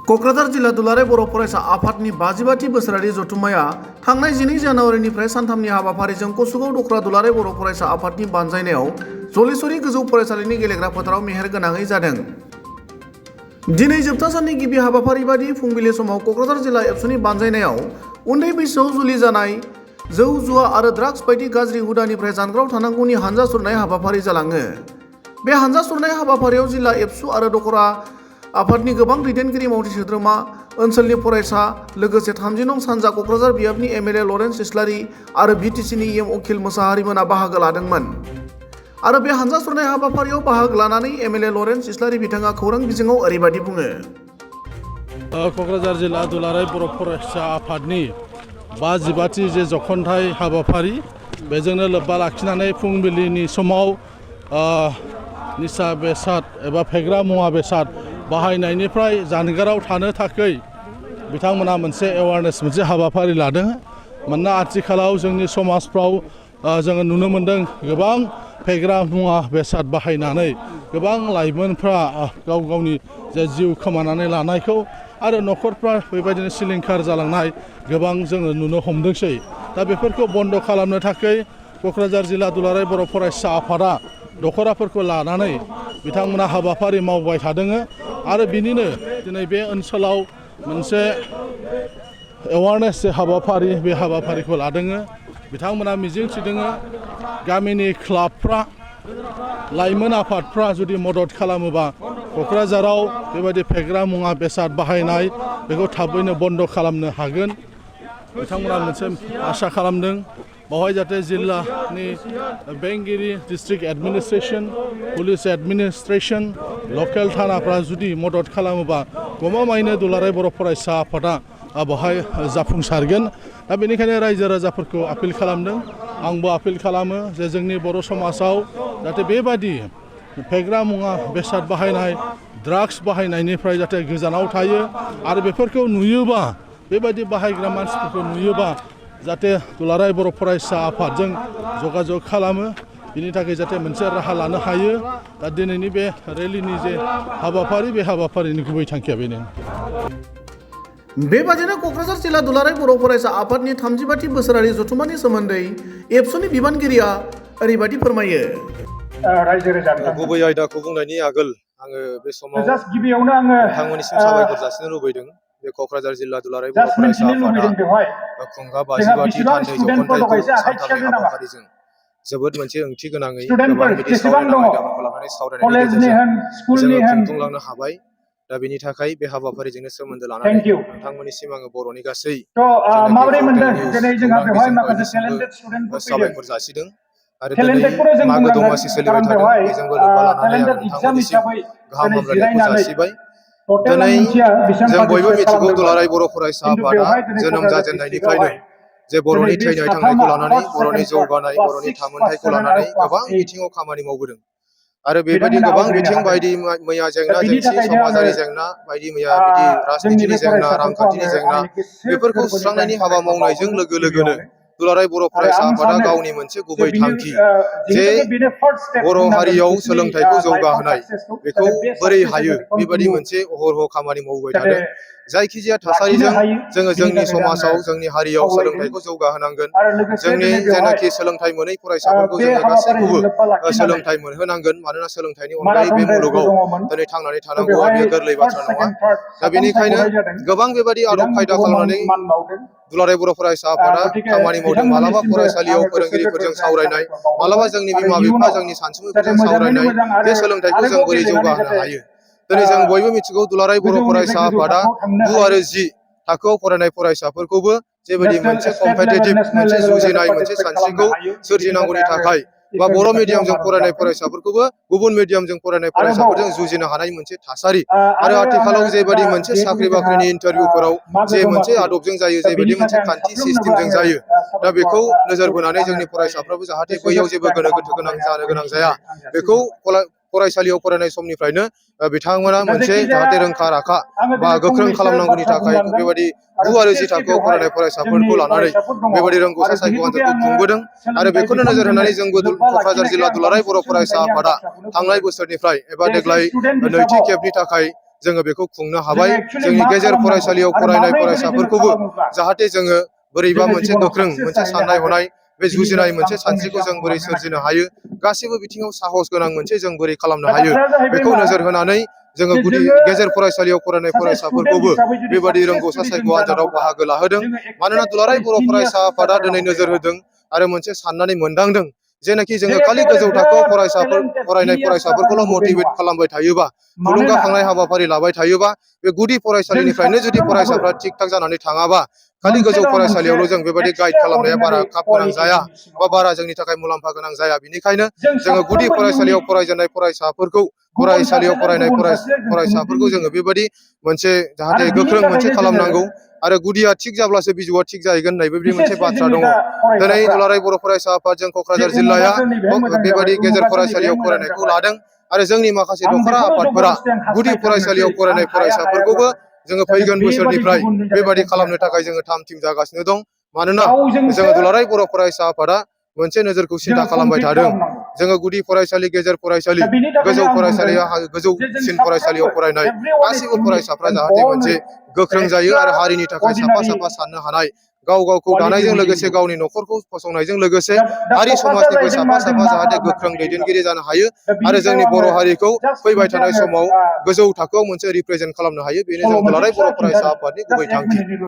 क'क्राझार जिल्ला दुलाराय बर' फरायसा आफादनि 52थि बोसोरारि जथुम्माया थांनाय 12 जानुवारिनिफ्राय सानथामनि हाबाफारिजों कसुगाव दख्रा दुलाराय बर' फरायसा आफादनि बानजायनायाव जलेश्वरी गोजौ फरायसालिनि गेलेग्रा फोथाराव मेहेर गोनाङै जादों। दिनै जोबथा साननि गिबि हाबाफारि बादि फुंबिलि समाव क'क्राझार जिल्ला एबसुनि बानजायनायाव उन्दै बैसोआव जुलि जानाय, जौ जुवा आरो ड्राग्स बायदि गाज्रि हुदानिफ्राय जानगाराव थानांगौनि हानजा सुरनाय हाबाफारि जालाङो। बे हानजा सुरनाय हाबाफारियाव जिल्ला एबसु आरो दखरा आफादनि गोबां दैदेनगिरि मावथि सोद्रोमा, ओनसोलनि फरायसा, लोगोसे 30 नं सानजा क'क्राझार बियाबनि एमएलए लरेन्स इस्लारि आरो बिटिसिनि एम अखिल मोसाहारिमोना बाहागो लादोंमोन। आरो बे हानजा सुरनाय हाबाफारियाव बाहागो लानानै एमएलए लरेन्स इस्लारि बिथाङा खौरां बिजोङाव ओरैबायदि बुङो। क'क्राझार जिल्ला दुलाराय बर' फरायसा आफादनि 52थि जे जखनथाइ हाबाफारि बेजोंनो लोब्बा लाखिनानै फुंबिलिनि समाव निसा बेसाद एबा फेग्रा मुवा बेसाद बाहायनायनिफ्राय जानगाराव थानो थाखाय बिथांमोना मोनसे एवारनेस मोनसे हाबाफारि लादों। मानोना आथिखालाव जोंनि समाजफ्राव जोङो नुनो मोन्दों गोबां फेग्रा मुवा बेसाद बाहायनानै गोबां लाइमोनफ्रा गाव गावनि जे जिउ खोमानानै लानायखौ आरो न'खरफ्रा बेबायदिनो सिलिंखार जालांनाय गोबां जोङो नुनो हमदोंसै। दा बेफोरखौ बन्द' खालामनो थाखाय क'क्राझार जिल्ला दुलाराय बर' फरायसा आफादा दखराफोरखौ लानानै बिथांमोना हाबाफारि मावबाय थादों आरो बिनिनो दिनै बे ओनसोलाव मोनसे एवारनेस हाबाफारि बे हाबाफारिखौ लादों। बिथांमोना मिजिंथिदों गामिनि क्लाबफ्रा, लाइमोन आफादफ्रा जुदि मदद खालामोबा क'क्राझाराव बेबायदि फेग्रा मुवा बेसाद बाहायनाय बेखौ थाबैनो बन्द' खालामनो हागोन। बिथांमोना मोनसे आसा खालामदों बावहाय जाहाथे जिल्लानि बेंगिरि, डिस्ट्रिक्ट एडमिनिस्ट्रेसन, पुलिस एडमिनिस्ट्रेसन, लकेल थानाफ्रा जुदि मदद खालामोबा गमामायैनो दुलाराय बर' फरायसा आफादा बावहाय जाफुंसारगोन। दा बेनिखायनो रायजो राजाफोरखौ आपिल खालामदों, आंबो आपिल खालामो जे जोंनि बर' समाजाव जाहाथे बेबायदि फेग्रा मुवा बेसाद बाहायनाय, ड्राग्स बाहायनायनिफ्राय जाहाथे गोजानाव थायो आरो बेफोरखौ नुयोबा, बेबायदि बाहायग्रा मानसिफोरखौ नुयोबा जाहाथे दुलाराय बर' फरायसा आफादजों जगाजग खालामो, बिनि थाखाय जाहाथे मोनसे राहा लानो हायो। दा दिनैनि बे रेलिनि जे हाबाफारि बे हाबाफारिनि गुबै थांखिया बेनो। बेबादिनो क'क्राझार जिल्ला दुलाराय बर' फरायसा आफादनि 35थि बोसोरारि जथुम्मानि सोमोन्दै एबसुनि बिबानगिरिया ओरैबायदि फोरमायो। गुबै आयदाखौ बुंनायनि आगोल आङो बे समाव नोंथांमोननिसिम साबायखर जासिनो लुबैदों। बे क'क्राझार जिल्ला दुलाराय बर' फरायसा आफादा खुंगा 52थि थान्दै जखनथाइखौ सानथामनि हाबाफारिजों जोबोद मोनसे ओंथि गोनाङै गोबां बिदि सावरायनां आयदाफोरखौ लानानै सावरायनायनि गेजेरजों जोङो खुंफुंलांनो हाबाय। दा बेनि थाखाय बे हाबाफारिजोंनो सोमोन्दो लानानै नोंथांमोननिसिम आङो बर'नि गासै जेनाखि हटेल निउस खौरां बिजों बायदिसिमबो साबायखर जासिदों। आरो दिनै मागो दमासि सोलिबाय थादों, बेजोंबो लोब्बा लानानै आं नोंथांमोननिसिम गाहाम हामलायनायखौ जासिबाय। दिनै जों बयबो मिथिगौ दुलाराय बर' फरायसा आफादा जोनोम जाजेननायनिफ्रायनो जे बर'नि थैनाय थांनायखौ लानानै, बर'नि जौगानाय, बर'नि थामोनथायखौ लानानै गोबां बिथिङाव खामानि मावबोदों। आरो बेबायदि गोबां बिथिं बायदि मैया जेंना जेंसि, समाजारि जेंना बायदि मैया बिदि राजनितिनि जेंना, रांखान्थिनि जेंना बेफोरखौ सुस्रांनायनि हाबा मावनायजों लोगो लोगोनो दुलाराय बर' फरायसा आफादा गावनि मोनसे गुबै थांखि जे बर' हारियाव सोलोंथाइखौ जौगाहोनाय बेखौ बोरै हायो बेबायदि मोनसे अहरह खामानि मावबाय थादों। जायखिजाया थासारिजों जोङो जोंनि समाजाव, जोंनि हारियाव सोलोंथाइखौ जौगाहोनांगोन। जोंनि जेनाखि सोलोंथाइ मोनै फरायसाफोरखौ जोङो गासैखौबो सोलोंथाइ मोनहोनांगोन। मानोना सोलोंथाइनि अनगायै बे मुलुगाव दिनै थांनानै थानांगौआ बेयो गोरलै बाथ्रा नङा। दा बेनिखायनो गोबां बेबायदि आदब खायदा खालामनानै दुलाराय बर' फरायसा आफादा खामानि मावदों। मालाबा फरायसालियाव फोरोंगिरिफोरजों सावरायनाय, मालाबा जोंनि बिमा बिफा, जोंनि सानसुमैफोरजों सावरायनाय जे सोलोंथाइखौ जों बोरै जौगाहोनो हायो। दिनै जों बयबो मिथिगौ दुलाराय बर' फरायसा आफादा 9 आरो 10 थाखोआव फरायनाय फरायसाफोरखौबो जेबायदि मोनसे कम्पिटिटिभ, मोनसे जुजिनाय मोनसे सानस्रिखौ सोरजिनांगौनि थाखाय बा बर' मिडियामजों फरायनाय फरायसाफोरखौबो गुबुन मिडियामजों फरायनाय फरायसाफोरजों जुजिनो हानाय मोनसे थासारि आरो आथिखालाव जेबायदि मोनसे साख्रि बाख्रिनि इन्टारभिउफोराव जे मोनसे आदबजों जायो, जेबायदि मोनसे खान्थि सिस्टेमजों जायो, दा बेखौ नोजोर बोनानै जोंनि फरायसाफ्राबो जाहाथे बैयाव जेबो गोनो गोथो गोनां जानो गोनां जाया, बेखौ फरायसालियाव फरायनाय समनिफ्रायनो बिथांमोना मोनसे जाहाथे रोंखा राखा बा गोख्रों खालामनांगौनि थाखाय बेबायदि 9 आरो 10 थाखोआव फरायनाय फरायसाफोरखौ लानानै बेबायदि रोंगौसा सायख' आनजादखौ खुंबोदों आरो बेखौनो नोजोर होनानै जोंबो क'क्राझार जिल्ला दुलाराय बर' फरायसा आफादा थांनाय बोसोरनिफ्राय एबा देग्लाय नैथि खेबनि थाखाय जोङो बेखौ खुंनो हाबाय। जोंनि गेजेर फरायसालियाव फरायनाय फरायसाफोरखौबो जाहाथे जोङो बोरैबा मोनसे गोख्रों मोनसे साननाय हनाय बे जुजिनाय मोनसे सानस्रिखौ जों बोरै सोरजिनो हायो, गासिबो बिथिङाव साहस गोनां मोनसे जों बोरै खालामनो हायो बेखौ नोजोर होनानै जोङो गुदि गेजेर फरायसालियाव फरायनाय फरायसाफोरखौबो बेबादि रोंगौसा सायख' आनजादाव बाहागो लाहोदों। मानोना दुलाराय बर' फरायसा आफादा दिनै नोजोर होदों आरो मोनसे साननानै मोनदांदों जेनाखि जोङो खालि गोजौ थाखोआव फरायनाय फरायसाफोरखौल' मटिभेट खालामबाय थायोबा, थुलुंगाखांनाय हाबाफारि लाबाय थायोबा, बे गुदि फरायसालिनिफ्रायनो जुदि फरायसाफ्रा थिग थाक जानानै थाङाबा, खालि गोजौ फरायसालियावल' जों बेबायदि गाइड खालामनाया बारा खाब गोनां जाया बा बारा जोंनि थाखाय मुलाम्फा गोनां जाया। बिनिखायनो जोङो गुदि फरायसालियाव फरायजेननाय फरायसाफोरखौ फरायसालियाव फरायनाय फरायसाफोरखौ जोङो बेबायदि मोनसे जाहाथे गोख्रों मोनसे खालामनांगौ आरो गुदिया थिग जाब्लासो बिजौआ थिग जाहैगोन होननाय बेबायदि मोनसे बाथ्रा दङ। दिनै दुलाराय बर' फरायसा आफादजों क'क्राझार जिल्लाया बेबायदि गेजेर फरायसालियाव फरायनायखौ लादों आरो जोंनि माखासे दखरा आफादफोरा गुदि फरायसालियाव फरायनाय फरायसाफोरखौबो जोङो फैगोन बोसोरनिफ्राय बेबायदि खालामनो थाखाय जोङो थाम थिम जागासिनो दं। मानोना जोङो दुलाराय बर' फरायसा आफादा मोनसे नोजोरखौ सिन्था खालामबाय थादों। जोङो गुदि फरायसालि, गेजेर फरायसालि, गोजौ फरायसालिया गोजौसिन फरायसालियाव फरायनाय गासिबो फरायसाफ्रा जाहाथे मोनसे गोख्रों जायो आरो हारिनि थाखाय साफा साफा साननो हानाय, गाव गावखौ दानायजों लोगोसे गावनि न'खरखौ फसंनायजों लोगोसे हारि समाजनिबो साफा साफा जाहाथे गोख्रों दैदेनगिरि जानो हायो आरो जोंनि बर' हारिखौ फैबाय थानाय समाव गोजौ थाखोआव मोनसे रिप्रेजेन्ट खालामनो हायो। बेनो जों दुलाराय बर' फरायसा आफादनि गुबै थांखि।